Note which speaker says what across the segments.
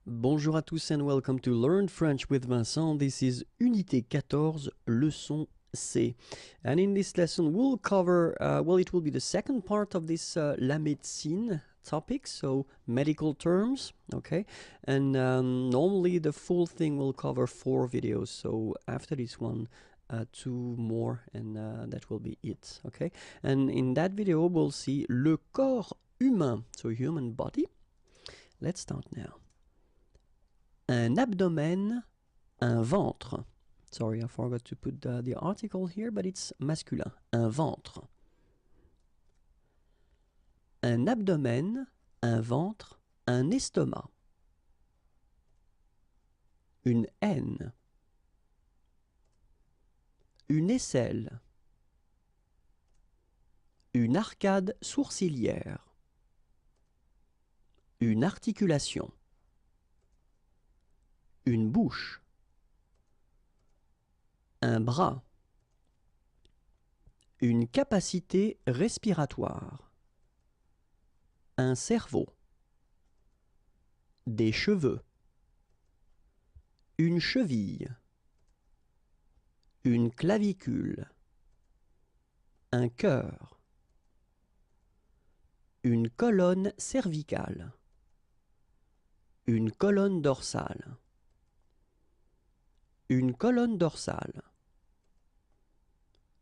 Speaker 1: Bonjour à tous and welcome to Learn French with Vincent. This is Unité 14, leçon C. And in this lesson we'll cover, it will be the second part of this La Médecine topic, so medical terms, okay? And normally the full thing will cover 4 videos, so after this one, 2 more and that will be it, okay? And in that video we'll see le corps humain, so human body. Let's start now. Un abdomen, un ventre. Sorry, I forgot to put the article here, but it's masculin. Un ventre. Un abdomen, un ventre, un estomac. Une haine. Une aisselle. Une arcade sourcilière. Une articulation. Une bouche. Un bras. Une capacité respiratoire. Un cerveau. Des cheveux. Une cheville. Une clavicule. Un cœur. Une colonne cervicale. Une colonne dorsale. Une colonne dorsale.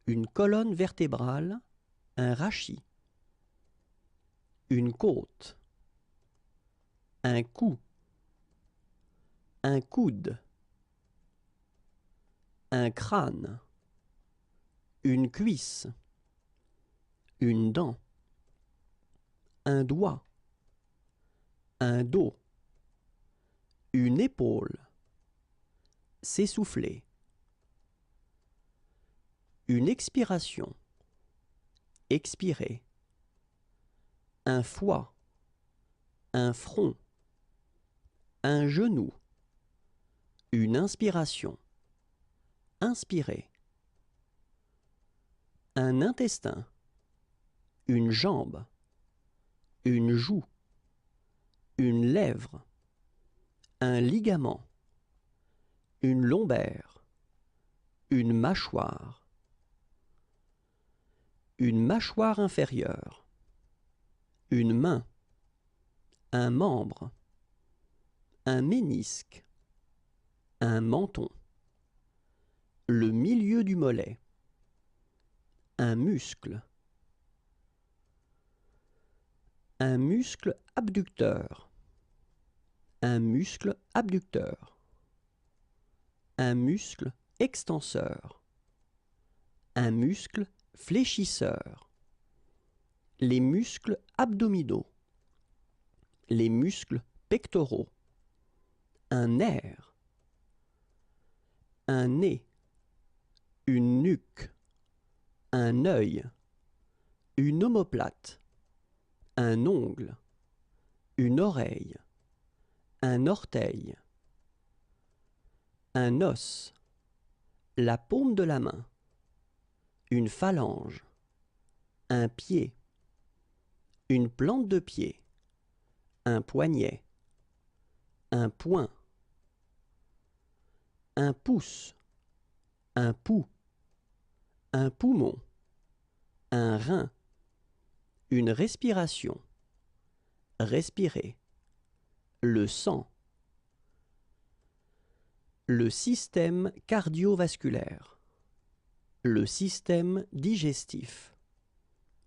Speaker 1: Une colonne vertébrale, un rachis. Une côte. Un cou. Un coude. Un crâne. Une cuisse. Une dent. Un doigt. Un dos. Une épaule. S'essouffler. Une expiration. Expirer. Un foie. Un front. Un genou. Une inspiration. Inspirer. Un intestin. Une jambe. Une joue. Une lèvre. Un ligament. Une lombaire. Une mâchoire. Une mâchoire inférieure. Une main. Un membre. Un ménisque. Un menton. Le milieu du mollet. Un muscle. Un muscle abducteur. Un muscle abducteur. Un muscle extenseur. Un muscle fléchisseur. Les muscles abdominaux. Les muscles pectoraux. Un nerf. Un nez. Une nuque. Un œil. Une omoplate. Un ongle. Une oreille. Un orteil. Un os. La paume de la main. Une phalange. Un pied. Une plante de pied. Un poignet. Un poing. Un pouce. Un pouls. Un poumon. Un rein. Une respiration. Respirer. Le sang. Le système cardiovasculaire. Le système digestif.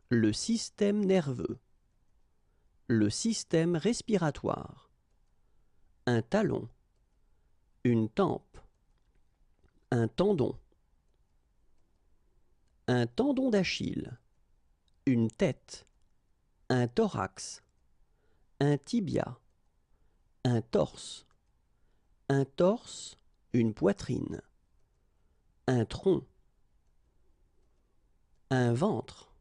Speaker 1: Le système nerveux. Le système respiratoire. Un talon. Une tempe. Un tendon. Un tendon d'Achille. Une tête. Un thorax. Un tibia. Un torse. Un torse. Une poitrine. Un tronc. Un ventre.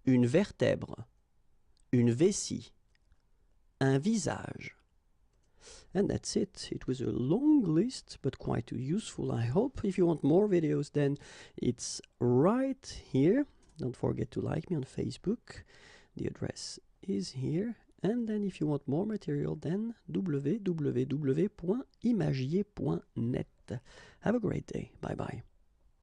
Speaker 1: Une vertèbre. Une vessie. Un visage. And that's it. It was a long list, but quite useful, I hope. If you want more videos, then it's right here. Don't forget to like me on Facebook. The address is here. And then if you want more material, then www.imagier.net. Have a great day. Bye-bye.